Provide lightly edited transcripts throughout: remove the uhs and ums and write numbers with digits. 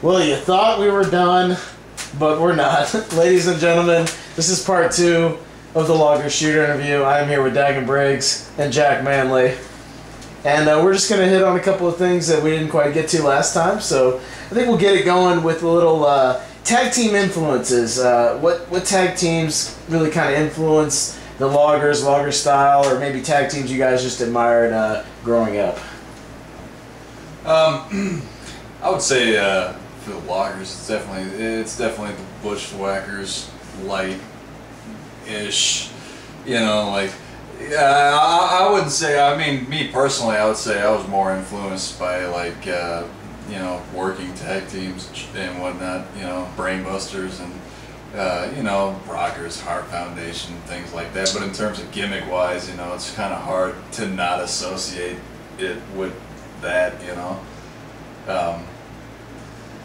Well, you thought we were done, but we're not. Ladies and gentlemen, this is part 2 of the Logger Shooter interview. I'm here with Dagon Briggs and Jack Manley. And we're just going to hit on a couple of things that we didn't quite get to last time. So I think we'll get it going with a little tag team influences. What tag teams really kind of influence the loggers, logger style, or maybe tag teams you guys just admired growing up? I would say for the loggers, it's definitely the bushwhackers, light-ish. You know, like I wouldn't say. I mean, me personally, I would say I was more influenced by like you know, working tag teams and whatnot. You know, Brainbusters and you know, Rockers, Heart Foundation, things like that. But in terms of gimmick-wise, you know, it's kind of hard to not associate it with that. You know.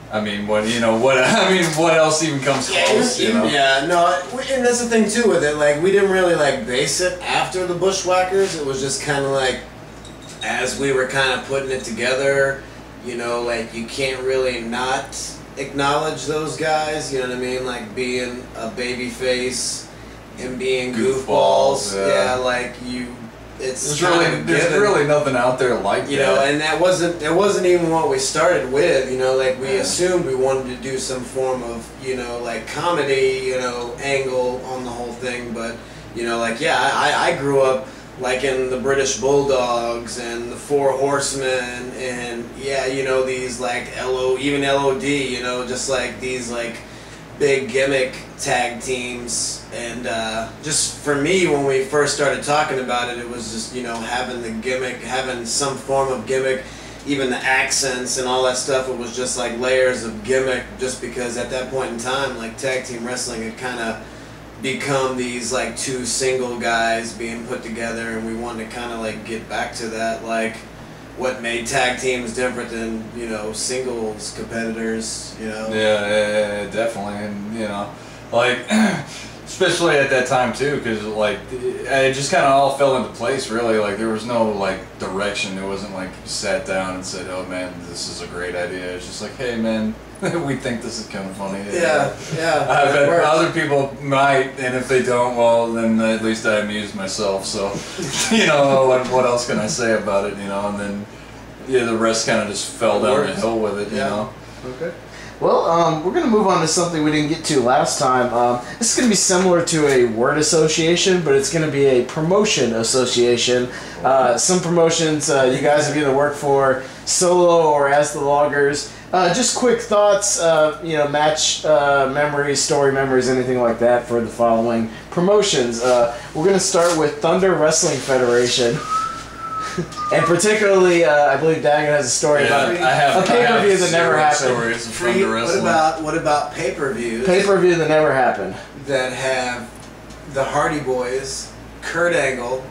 I mean, what else even comes close, you know? Yeah, no, and that's the thing too with it. Like, we didn't really like base it after the Bushwhackers. It was just kind of like, as we were kind of putting it together, you know, like you can't really not acknowledge those guys. You know what I mean? Like being a baby face and being goofballs. Yeah, like you. There's really nothing out there like that. You know, and it wasn't even what we started with. You know, like we assumed we wanted to do some form of, you know, like comedy, you know, angle on the whole thing. But, you know, like, yeah, I grew up like in the British Bulldogs and the Four Horsemen and, yeah, you know, these like even LOD, you know, just like these like big gimmick tag teams. And just for me, when we first started talking about it, it was just, you know, having the gimmick, having some form of gimmick, even the accents and all that stuff. It was just like layers of gimmick, just because at that point in time, like tag team wrestling had kind of become these like two single guys being put together, and we wanted to kind of like get back to that, like what made tag teams different than, you know, singles competitors, you know? Yeah, definitely. And, you know, like, especially at that time, too, because, like, it just kind of all fell into place, really. Like, there was no, like, direction. It wasn't like you sat down and said, oh, man, this is a great idea. It's just like, hey, man, we think this is kind of funny. Yeah. I bet other people might, and if they don't, well, then at least I amused myself. So, you know, what else can I say about it, you know? And then, yeah, the rest kind of just fell down the hill with it, you know? Okay. Well, we're going to move on to something we didn't get to last time. This is going to be similar to a word association, but it's going to be a promotion association. Some promotions you guys have either worked for solo or as the loggers. Just quick thoughts, you know, match memories, story memories, anything like that for the following promotions. We're going to start with Thunder Wrestling Federation. And particularly, I believe Dagon has a story about a pay-per-view that never happened. What about pay-per-views? Pay-per-view that never happened. That have the Hardy Boys, Kurt Angle,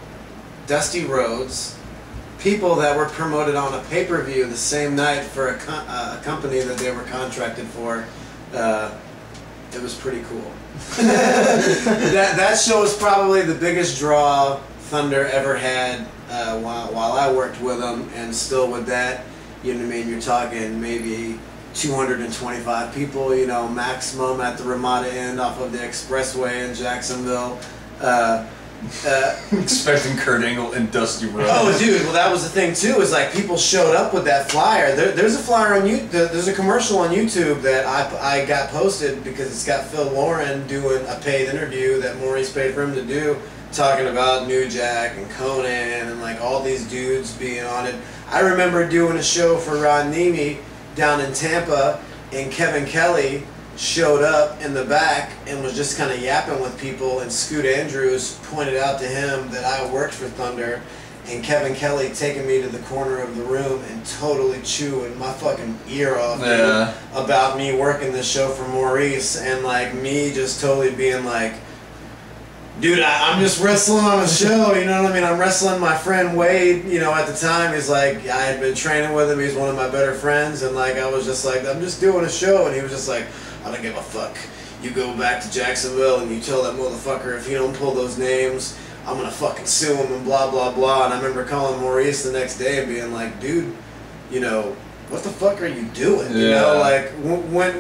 Dusty Rhodes, people that were promoted on a pay-per-view the same night for a company that they were contracted for. It was pretty cool. that show was probably the biggest draw Thunder ever had while I worked with them, and still with that, you know what I mean, you're talking maybe 225 people, you know, maximum at the Ramada Inn off of the Expressway in Jacksonville. Expecting Kurt Angle and Dusty Rhodes. Oh, dude, well, that was the thing too. Is like people showed up with that flyer. There's a flyer on YouTube. There's a commercial on YouTube that I got posted because it's got Phil Lauren doing a paid interview that Maurice paid for him to do, talking about New Jack and Conan and like all these dudes being on it. I remember doing a show for Ron Nemi down in Tampa, and Kevin Kelly showed up in the back and was just kind of yapping with people, and Scoot Andrews pointed out to him that I worked for Thunder, and Kevin Kelly taking me to the corner of the room and totally chewing my fucking ear off about me working this show for Maurice, and like me just totally being like, dude, I'm just wrestling on a show, you know what I mean? I'm wrestling my friend Wade, you know, at the time. He's like, I had been training with him. He's one of my better friends. And like, I was just like, I'm just doing a show. And he was just like, I don't give a fuck. You go back to Jacksonville and you tell that motherfucker if you don't pull those names, I'm going to fucking sue him and blah, blah, blah. And I remember calling Maurice the next day and being like, dude, you know, what the fuck are you doing? Yeah. You know, like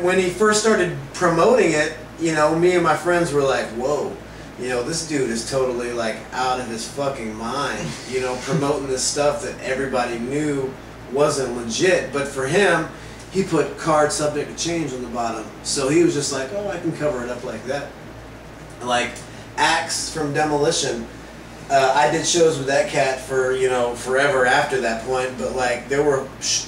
when he first started promoting it, you know, me and my friends were like, whoa, you know, this dude is totally like out of his fucking mind, you know, promoting this stuff that everybody knew wasn't legit. But for him, he put card subject to change on the bottom. So he was just like, oh, I can cover it up like that. Like Axe from Demolition, I did shows with that cat for, you know, forever after that point, but like there were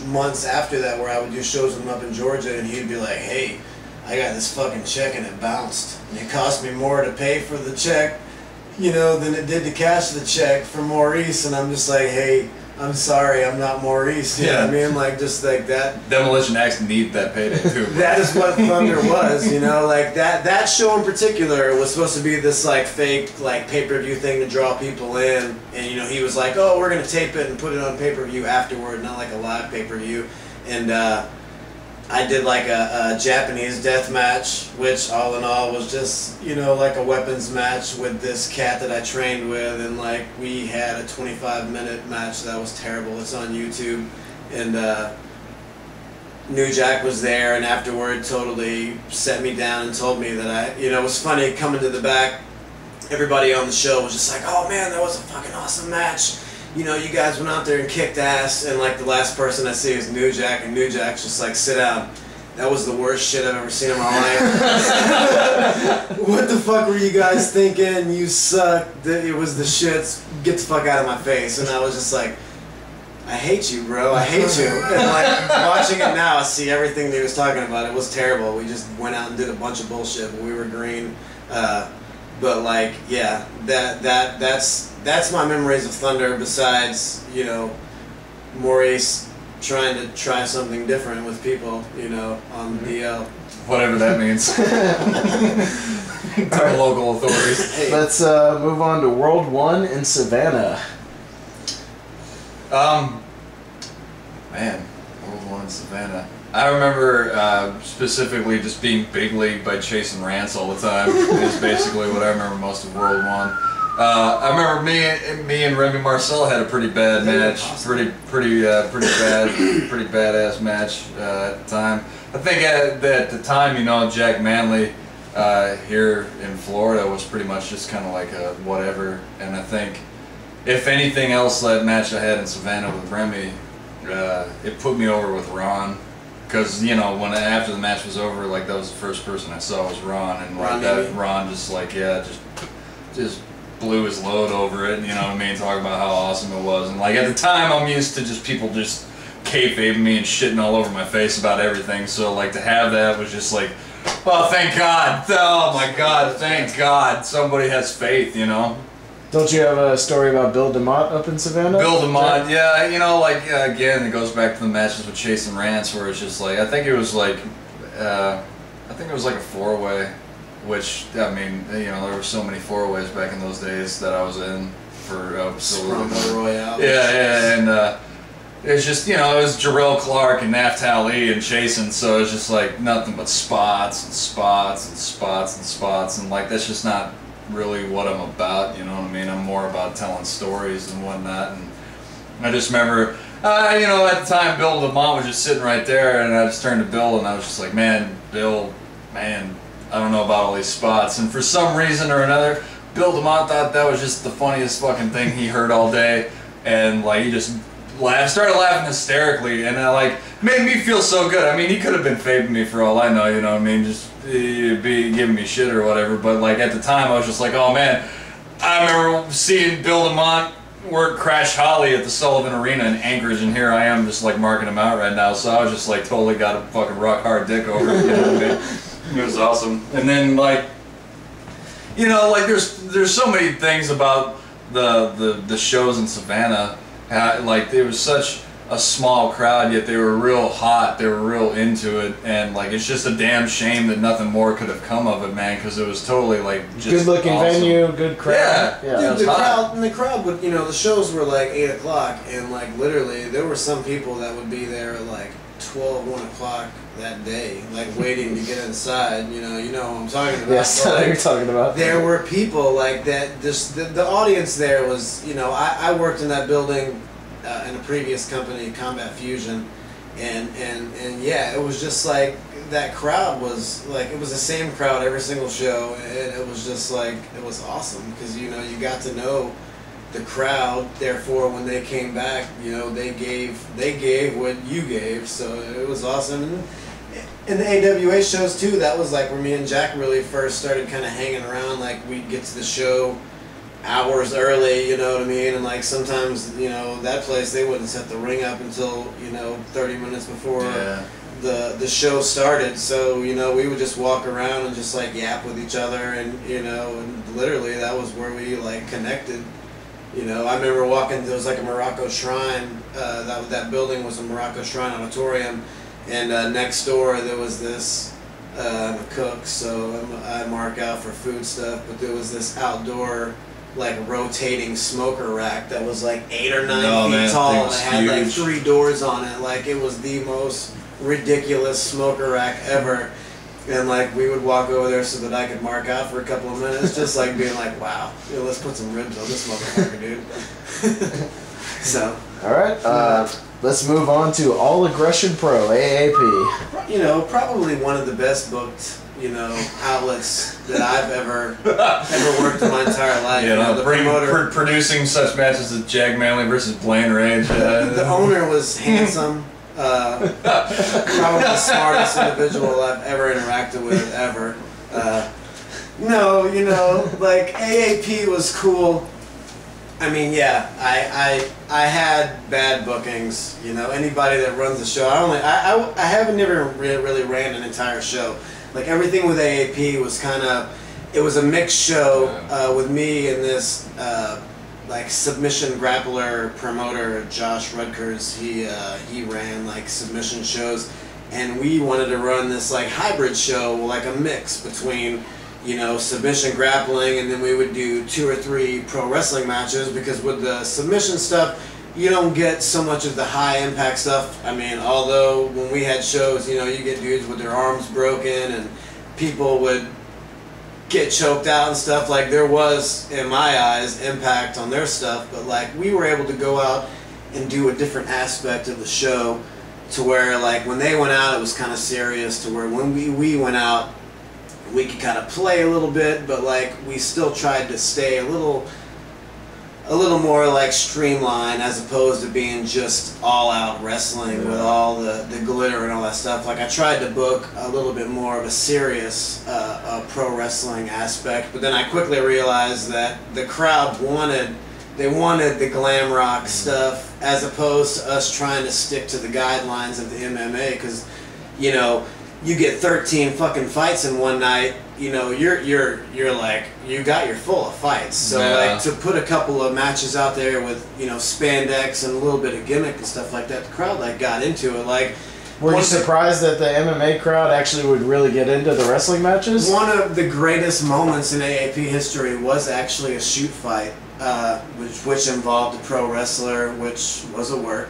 months after that where I would do shows with him up in Georgia and he'd be like, hey, I got this fucking check and it bounced. And it cost me more to pay for the check, you know, than it did to cash the check for Maurice. And I'm just like, hey, I'm sorry, I'm not Maurice. You know what I mean? Like, just like that. Demolition Acts need that payday too. That is what Thunder was, you know? Like, that show in particular was supposed to be this, like, fake, like, pay-per-view thing to draw people in. And, you know, he was like, oh, we're going to tape it and put it on pay-per-view afterward, not like a live pay-per-view. And, I did like a Japanese death match, which all in all was just, you know, like a weapons match with this cat that I trained with, and like we had a 25-minute match that was terrible. It's on YouTube, and New Jack was there, and afterward totally set me down and told me that you know, it was funny coming to the back. Everybody on the show was just like, oh man, that was a fucking awesome match. You know, you guys went out there and kicked ass, and like the last person I see is New Jack, and New Jack's just like, sit down. That was the worst shit I've ever seen in my life. What the fuck were you guys thinking? You suck. It was the shits. Get the fuck out of my face. And I was just like, I hate you, bro. I hate you. And like watching it now, I see everything that he was talking about. It was terrible. We just went out and did a bunch of bullshit, but we were green. But like, yeah, that's my memories of Thunder. Besides, you know, Maurice trying to try something different with people, you know, on the DL. Whatever that means. To local authorities. Hey. Let's move on to World 1 in Savannah. Man, World 1 in Savannah. I remember specifically just being big leagued by Chase and Rance all the time. Is basically what I remember most of World 1. I remember me and Remy Marcel had a pretty bad match, pretty badass match at the time. I think at the time, you know, Jack Manley here in Florida was pretty much just kind of like a whatever. And I think, if anything else, that match I had in Savannah with Remy, it put me over with Ron. Because, you know, when after the match was over, like, that was the first person I saw was Ron, and like Ron just like, yeah, just blew his load over it, you know what I mean, talking about how awesome it was. And like at the time, I'm used to just people just kayfabing me and shitting all over my face about everything, so like to have that was just like, oh, thank God, oh my God, thank God, somebody has faith, you know. Don't you have a story about Bill DeMott up in Savannah? Bill DeMott, yeah, you know, like, again, it goes back to the matches with Chase and Rance, where it's just like, I think it was like a four-way, which, I mean, you know, there were so many four-ways back in those days that I was in for absolutely. Royale. Yeah, and it's just, you know, it was Jarrell Clark and Naphtali and Chasen, so it's just like nothing but spots and spots and spots and spots, and like, that's just not really what I'm about, you know what I mean? I'm more about telling stories and whatnot. And I just remember, you know, at the time Bill DeMont was just sitting right there, and I just turned to Bill and I was just like, man, Bill, man, I don't know about all these spots. And for some reason or another, Bill DeMont thought that was just the funniest fucking thing he heard all day, and like he just started laughing hysterically, and it like made me feel so good. I mean, he could have been favoring me for all I know, you know what I mean, just be giving me shit or whatever, but like at the time I was just like, oh man, I remember seeing Bill DeMont work Crash Holly at the Sullivan Arena in Anchorage, and here I am just like marking him out right now, so I was just like totally got a fucking rock hard dick over it, you know what I mean? It was awesome. And then like, you know, like there's so many things about the shows in Savannah, like there was such a small crowd, yet they were real hot, they were real into it, and like it's just a damn shame that nothing more could have come of it, man, because it was totally like just good looking awesome. Venue, good crowd. Yeah. Dude, the crowd would, you know, the shows were like 8 o'clock, and like literally there were some people that would be there at like 12, 1 o'clock that day, like waiting to get inside, you know what I'm talking about. Yes, I know what you're talking about. There were people like that, just the audience there was, you know, I worked in that building in a previous company, Combat Fusion, and yeah, it was just like that crowd was like, it was the same crowd every single show, and it was just like, it was awesome because you know, you got to know the crowd. Therefore, when they came back, you know, they gave what you gave, so it was awesome. And in the AWA shows too, that was like where me and Jack really first started kind of hanging around. Like, we'd get to the show hours early, you know what I mean, and like sometimes, you know, that place, they wouldn't set the ring up until, you know, 30 minutes before the show started. So, you know, we would just walk around and just like yap with each other, and you know, and literally that was where we like connected. You know, I remember walking, there was like a Morocco shrine, that building was a Morocco shrine auditorium, and next door there was this, I'm a cook, so I mark out for food stuff, but there was this outdoor like rotating smoker rack that was like 8 or 9 feet tall, and it had like 3 doors on it. Like, it was the most ridiculous smoker rack ever. And like, we would walk over there so that I could mark out for a couple of minutes, just like being like, wow, you know, let's put some ribs on this motherfucker, dude. So, all right, let's move on to All Aggression Pro, AAP. You know, probably one of the best booked, you know, outlets that I've ever worked in my entire life. You know, the promoter producing such matches as Jag Manley versus Blaine Rage. The owner was handsome. Probably the smartest individual I've ever interacted with ever. No, you know, like, AAP was cool. I mean, yeah, I had bad bookings. You know, anybody that runs the show, I haven't never really ran an entire show. Like, everything with AAP was kind of, it was a mixed show with me and this like submission grappler promoter, Josh Rudkers. He ran like submission shows, and we wanted to run this like hybrid show, like a mix between, you know, submission grappling, and then we would do 2 or 3 pro wrestling matches, because with the submission stuff, you don't get so much of the high impact stuff. I mean, although when we had shows, you know, you get dudes with their arms broken and people would get choked out and stuff. Like, there was, in my eyes, impact on their stuff, but like, we were able to go out and do a different aspect of the show, to where like when they went out, it was kind of serious, to where when we went out, we could kind of play a little bit, but like, we still tried to stay a little more like streamlined, as opposed to being just all out wrestling with all the glitter and all that stuff. Like, I tried to book a little bit more of a serious pro wrestling aspect, but then I quickly realized that the crowd wanted the glam rock stuff, as opposed to us trying to stick to the guidelines of the MMA, because, you know, you get 13 fucking fights in one night, you know, you're like, you got your full of fights. So like, to put a couple of matches out there with, you know, spandex and a little bit of gimmick and stuff like that, the crowd like got into it. Like, were you surprised that the MMA crowd actually would really get into the wrestling matches? One of the greatest moments in AAP history was actually a shoot fight, which involved a pro wrestler, which was a work,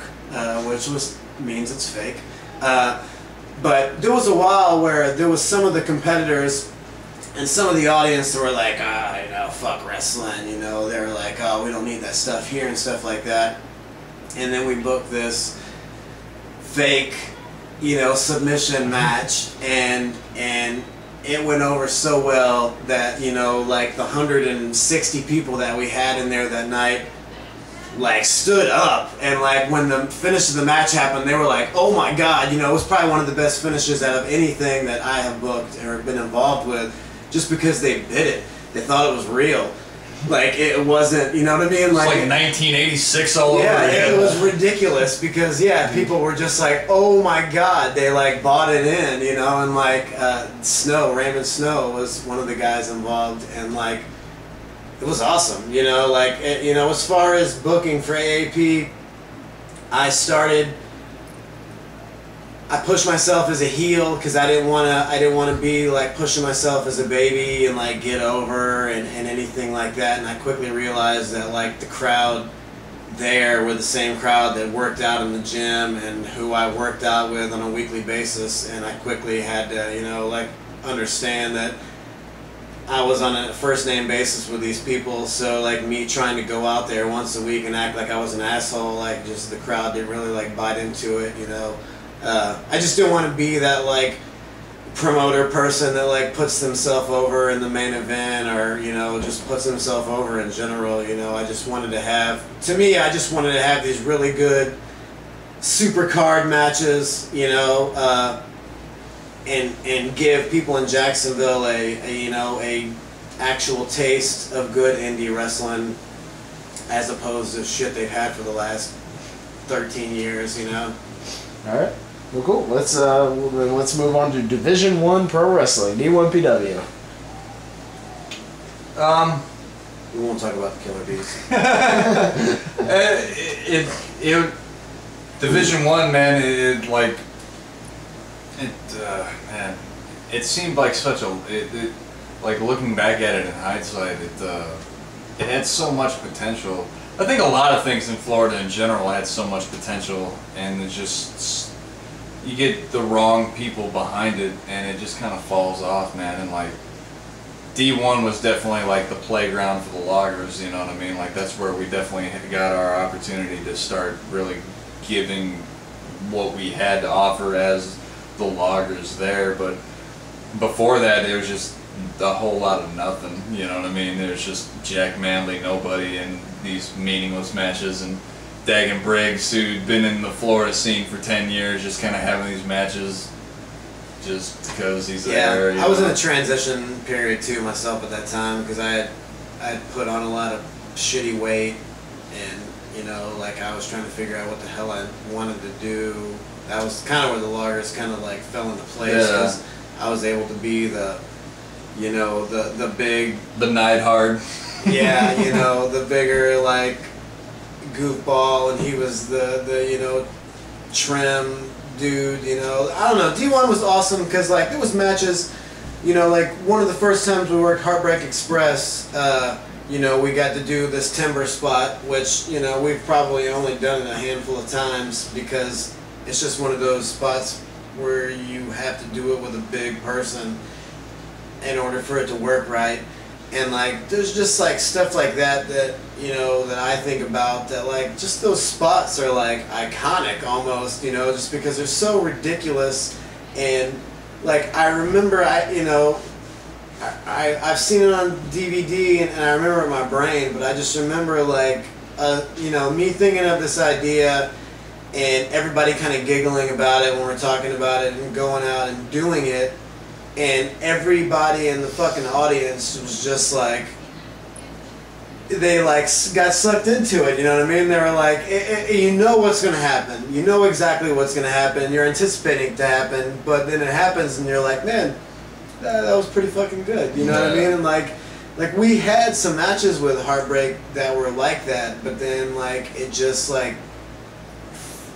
which means it's fake. But there was a while where there was some of the competitors and some of the audience that were like, you know, fuck wrestling, you know, they were like, oh, we don't need that stuff here and stuff like that. And then we booked this fake, you know, submission match, and it went over so well that, you know, like the 160 people that we had in there that night, like, stood up, and like, when the finish of the match happened, they were like, oh my god, you know, it was probably one of the best finishes out of anything that I have booked or been involved with, just because they bit it. They thought it was real. Like, it wasn't, you know what I mean? Like 1986 all over again. Yeah, it was ridiculous, because, yeah, people were just like, oh my god, they like bought it in, you know, and like, Raymond Snow was one of the guys involved, and like, it was awesome, you know, like, you know, as far as booking for AAP, I pushed myself as a heel, because I didn't want to be like pushing myself as a baby and like get over and anything like that. And I quickly realized that like the crowd there were the same crowd that worked out in the gym and who I worked out with on a weekly basis, and I quickly had to, you know, like, understand that I was on a first name basis with these people. So like, me trying to go out there once a week and act like I was an asshole, like, just the crowd didn't really like bite into it, you know. I just don't want to be that like promoter person that like puts himself over in the main event, or you know, just puts himself over in general. You know, I just wanted to have these really good super card matches. You know, and give people in Jacksonville a actual taste of good indie wrestling, as opposed to shit they've had for the last 13 years. You know. All right. Well, cool. Let's move on to Division I Pro Wrestling, D1PW. We won't talk about the Killer Bees. Division I, man. Man, it seemed like such a. Like looking back at it in hindsight, it had so much potential. I think a lot of things in Florida in general had so much potential, and it just. You get the wrong people behind it, and it just kind of falls off, man. And like D1 was definitely like the playground for the loggers, you know what I mean? Like that's where we definitely got our opportunity to start really giving what we had to offer as the loggers there. But before that, it was just a whole lot of nothing, you know what I mean? There's just Jack Manley, nobody, and these meaningless matches, and Dagon Briggs, who'd been in the Florida scene for 10 years, just kind of having these matches just because he's there. Yeah, I was in a transition period too myself at that time, because I had put on a lot of shitty weight, and you know, like I was trying to figure out what the hell I wanted to do. That was kind of where the loggers kind of like fell into place, because I was able to be the, you know, the big, the Neidhard. Yeah, you know, the bigger like goofball, and he was the you know, trim dude. You know, I don't know. D1 was awesome because like there was matches. You know, like one of the first times we worked Heartbreak Express, you know, we got to do this timber spot, which, you know, we've probably only done it a handful of times because it's just one of those spots where you have to do it with a big person in order for it to work right. And like there's just like stuff like that you know, that I think about, that like just those spots are like iconic almost, you know, just because they're so ridiculous. And like I remember I've seen it on DVD, and I remember it in my brain, but I just remember like you know, me thinking of this idea and everybody kind of giggling about it when we're talking about it and going out and doing it. And everybody in the fucking audience was just like, they like got sucked into it, you know what I mean? They were like, you know what's going to happen. You know exactly what's going to happen. You're anticipating it to happen, but then it happens and you're like, man, that was pretty fucking good. You know what I mean? And like we had some matches with Heartbreak that were like that, but then like it just like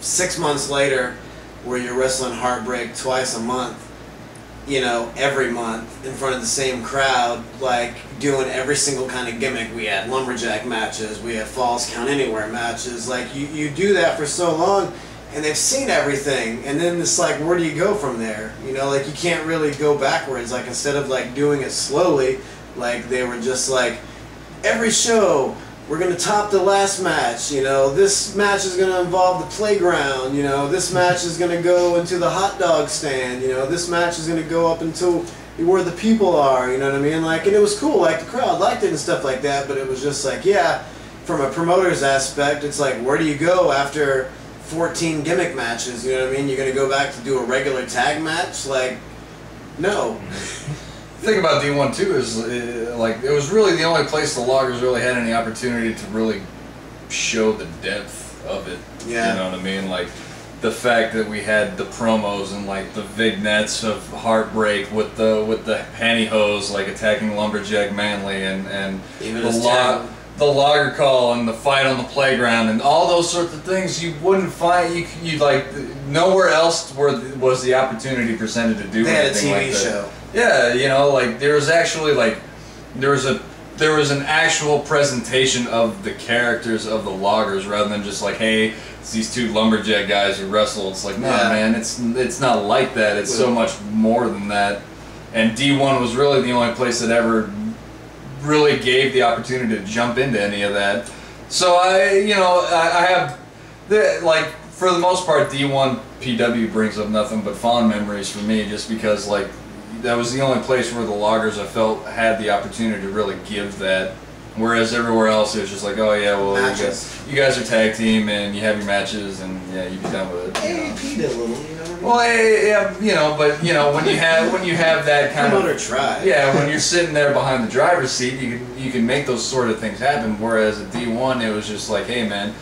6 months later, where you're wrestling Heartbreak twice a month, you know, every month in front of the same crowd, like doing every single kind of gimmick. We had lumberjack matches, we had Falls Count Anywhere matches. Like you do that for so long, and they've seen everything, and then it's like, where do you go from there? You know, like you can't really go backwards. Like instead of like doing it slowly, like they were just like, every show we're going to top the last match, you know, this match is going to involve the playground, you know, this match is going to go into the hot dog stand, you know, this match is going to go up until where the people are, you know what I mean? Like, and it was cool, like the crowd liked it and stuff like that, but it was just like, yeah, from a promoter's aspect, it's like, where do you go after 14 gimmick matches, you know what I mean? You're going to go back to do a regular tag match? Like, no. The thing about D1 too is like it was really the only place the loggers really had any opportunity to really show the depth of it. Yeah. You know what I mean? Like the fact that we had the promos and like the vignettes of Heartbreak with the pantyhose like attacking Lumberjack Manley, and even the logger call and the fight on the playground and all those sorts of things you wouldn't find you like nowhere else was the opportunity presented to do anything like that. They had a TV show. Yeah, you know, like there was actually like there was an actual presentation of the characters of the loggers rather than just like, hey, it's these two lumberjack guys who wrestle. It's like, no, man, it's not like that. It's so much more than that. And D1 was really the only place that ever really gave the opportunity to jump into any of that. So I have like for the most part, D1 PW brings up nothing but fond memories for me, just because like that was the only place where the loggers I felt had the opportunity to really give that. Whereas everywhere else, it was just like, oh yeah, well, you guys are tag team and you have your matches and yeah, you be done with it. AAP did a little, you know what I mean? Well, yeah, you know, but you know, when you have that kind Promoter of tried. yeah, when you're sitting there behind the driver's seat, you can make those sort of things happen. Whereas at D1, it was just like, hey man,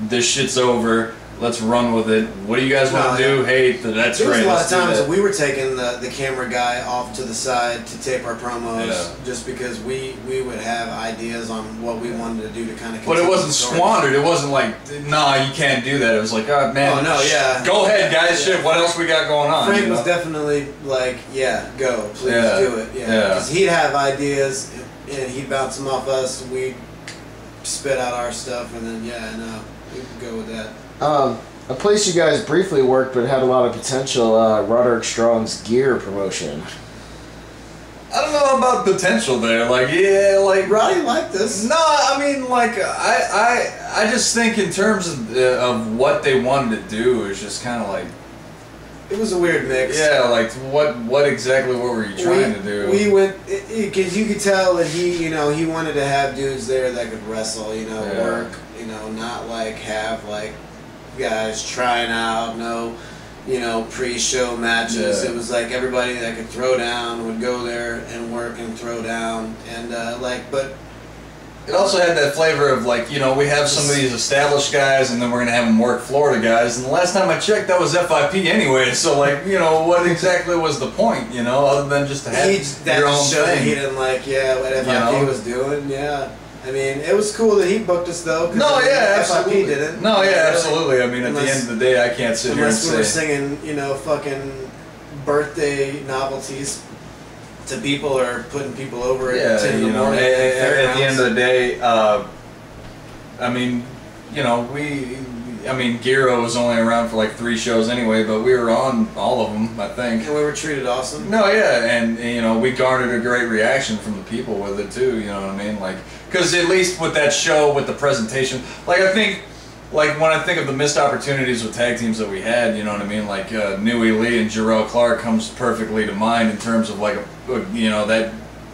this shit's over. Let's run with it. What do you guys want to do? Hey, that's there great. There was a lot of times that we were taking the camera guy off to the side to tape our promos, just because we would have ideas on what we wanted to do to kind of. But it wasn't squandered. It wasn't like, nah, you can't do that. It was like, oh man, oh, no, yeah. Go ahead, guys. Yeah. Shit, what else we got going on? Frank was definitely like, yeah, go, please do it. Yeah, because he'd have ideas and he'd bounce them off us. We'd spit out our stuff, and then we could go with that. A place you guys briefly worked but had a lot of potential, Roderick Strong's gear promotion. I don't know about potential there. Like, yeah, like Roddy liked this. No, I mean, like I just think in terms of what they wanted to do, it's just kind of like. It was a weird mix. Yeah, like what exactly were you trying to do? We went because you could tell that he wanted to have dudes there that could wrestle, work, not like have like guys trying out, pre-show matches. It was like everybody that could throw down would go there and work and throw down, and but. It also had that flavor of like, we have some of these established guys and then we're going to have them work Florida guys. And the last time I checked, that was FIP anyway. So like, what exactly was the point, other than just to have your own thing? He didn't like, what FIP was doing, I mean, it was cool that he booked us though. No, yeah, absolutely. FIP didn't. No, yeah, absolutely. I mean, at the end of the day, I can't sit here and say. Unless we were singing, fucking birthday novelties to people or putting people over at 10 in the morning. At the end of the day, Giro was only around for like 3 shows anyway, but we were on all of them, I think. And we were treated awesome. No, yeah, and we garnered a great reaction from the people with it too. You know what I mean? Like, because at least with that show, with the presentation, like I think. Like, when I think of the missed opportunities with tag teams that we had, you know what I mean? Like, nwa-fl and Jarrell Clark comes perfectly to mind in terms of, like, that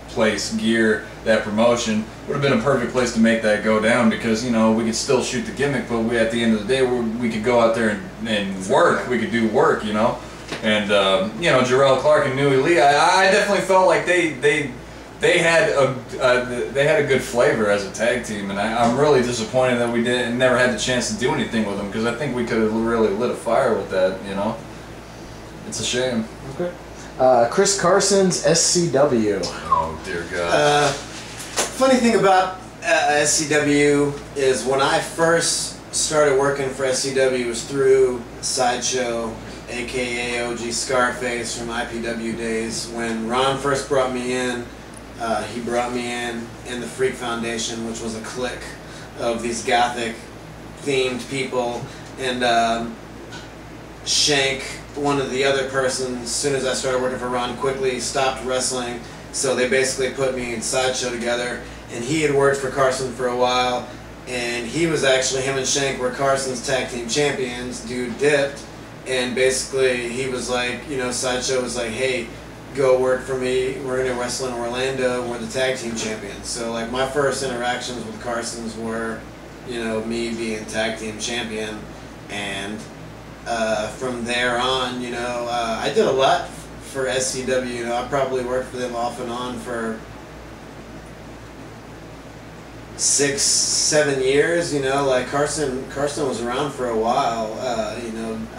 place, gear, that promotion. Would have been a perfect place to make that go down because, we could still shoot the gimmick, but at the end of the day, we could go out there and work. We could do work, And, Jarrell Clark and nwa-fl, I definitely felt like they had a good flavor as a tag team, and I'm really disappointed that we never had the chance to do anything with them because I think we could have really lit a fire with that. It's a shame. Okay. Chris Carson's SCW. Oh dear God. Funny thing about SCW is when I first started working for SCW was through Sideshow, aka OG Scarface from IPW days. When Ron first brought me in. He brought me in the Freak Foundation, which was a clique of these gothic themed people, and Shank, one of the other persons, as soon as I started working for Ron, quickly stopped wrestling, so they basically put me in Sideshow together, and he had worked for Carson for a while, and him and Shank were Carson's tag team champions. Dude dipped, and basically he was like, Sideshow was like, hey, go work for me, we're going to wrestle in Orlando, we're the tag team champions. So like my first interactions with Carson's were, me being tag team champion, and from there on, I did a lot for SCW. I probably worked for them off and on for 6-7 years, like Carson was around for a while.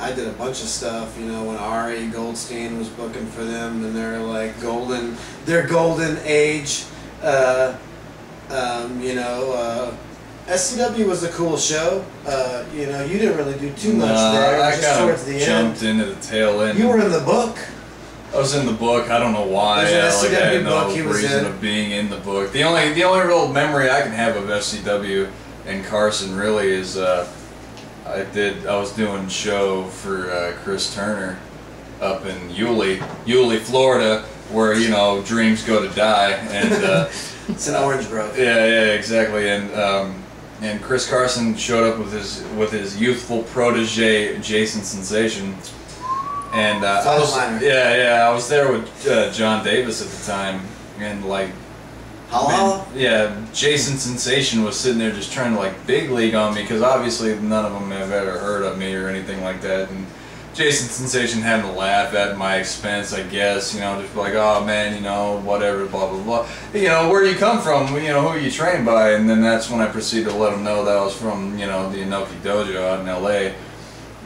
I did a bunch of stuff, when Ari Goldstein was booking for them, and they're like their golden age. SCW was a cool show. You didn't really do too much there. I just towards the jumped end. into the tail end. You were in the book. I was in the book. I don't know why. There's an SCW I had no book he was reason in. of being in the book. The only real memory I can have of SCW and Carson really is I was doing a show for Chris Turner up in Yulee, Florida, where dreams go to die, and it's an orange grove. Yeah, exactly, and and Chris Carson showed up with his youthful protege Jason Sensation, and I was there with John Davis at the time, and like. Hello? Yeah, Jason Sensation was sitting there just trying to like big league on me because obviously none of them have ever heard of me or anything like that. And Jason Sensation had to laugh at my expense, I guess, you know, just like, oh man, you know, whatever, blah, blah, blah. You know, where do you come from? You know, who are you trained by? And then that's when I proceeded to let him know that I was from, you know, the Inoki Dojo out in LA.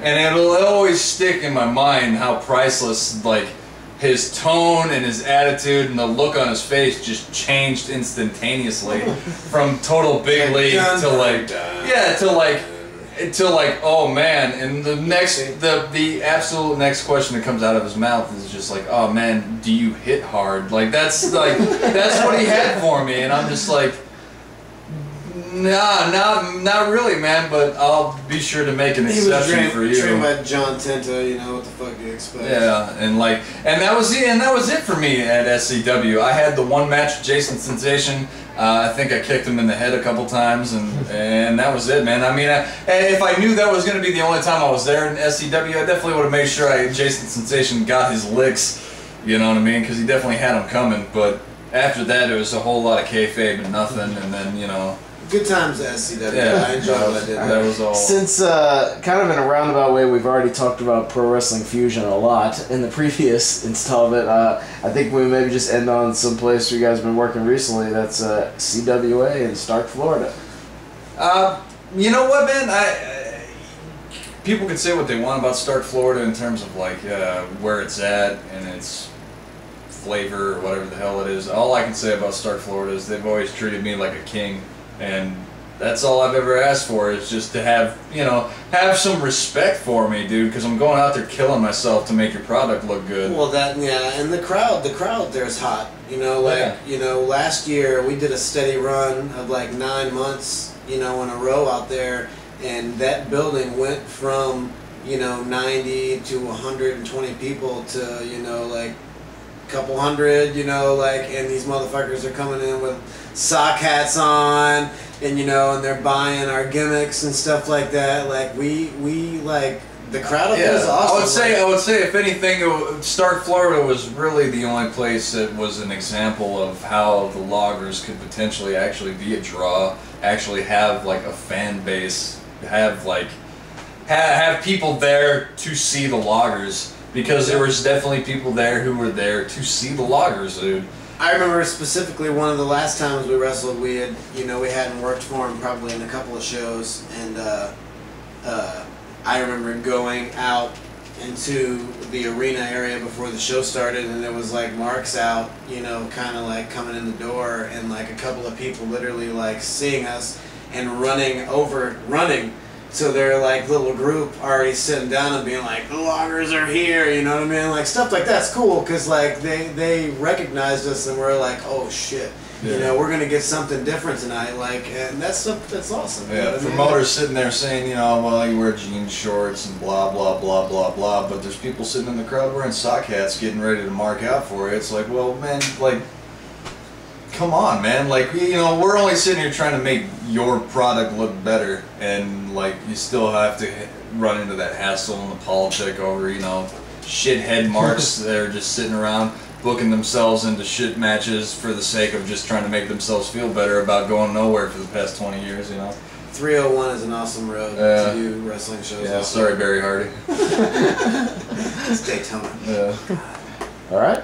And it'll always stick in my mind how priceless, like, his tone and his attitude and the look on his face just changed instantaneously from total big league to like, yeah, to like, oh man. And the absolute next question that comes out of his mouth is just like, oh man, do you hit hard? Like that's what he had for me, and I'm just like, nah, not really, man. But I'll be sure to make an exception for you. Trained by John Tenta, you know what the fuck do you expect? Yeah, and that was it for me at SCW. I had the one match with Jason Sensation. I think I kicked him in the head a couple times, and that was it, man. I mean, if I knew that was going to be the only time I was there in SCW, I definitely would have made sure Jason Sensation got his licks. You know what I mean? Because he definitely had them coming. But after that, it was a whole lot of kayfabe and nothing, and then you know. Good times at SCW. Yeah, I enjoyed what I did. That was all. Since, kind of in a roundabout way, we've already talked about Pro Wrestling Fusion a lot in the previous installment. I think we maybe just end on some place where you guys have been working recently. That's CWA in Stark, Florida. You know what, man? People can say what they want about Stark, Florida in terms of like where it's at and its flavor or whatever the hell it is. All I can say about Stark, Florida is they've always treated me like a king. And that's all I've ever asked for is just to have, you know, have some respect for me, dude, because I'm going out there killing myself to make your product look good. Well, and the crowd there's hot. You know, like, you know, last year we did a steady run of like 9 months, you know, in a row out there, and that building went from, you know, 90 to 120 people to, you know, like a couple hundred, you know, like, and these motherfuckers are coming in with sock hats on, and you know, and they're buying our gimmicks and stuff like that. Like we like the crowd up there is awesome. I would say if anything, Stark, Florida was really the only place that was an example of how the loggers could potentially actually be a draw, actually have like a fan base, have people there to see the loggers, because there was definitely people there who were there to see the loggers, dude. I remember specifically one of the last times we wrestled, we hadn't worked for him probably in a couple of shows, and I remember going out into the arena area before the show started, and there was like marks out, you know, kind of like coming in the door, and like a couple of people literally like seeing us and running. So their like little group already sitting down and being like, the loggers are here, you know what I mean? Like stuff like that's cool, because like they recognized us and we're like, oh shit, you know, we're gonna get something different tonight, like, and that's awesome. Yeah, you know promoters sitting there saying, you know, well, you wear jean shorts and blah blah blah blah blah, but there's people sitting in the crowd wearing sock hats getting ready to mark out for you. It's like, well, man, like, come on, man. Like, you know, we're only sitting here trying to make your product look better, and like you still have to run into that hassle and the politic over, you know, shithead marks that are just sitting around booking themselves into shit matches for the sake of just trying to make themselves feel better about going nowhere for the past 20 years, you know. 301 is an awesome road to do wrestling shows. Yeah, sorry, Barry Hardy. It's Daytona. All right.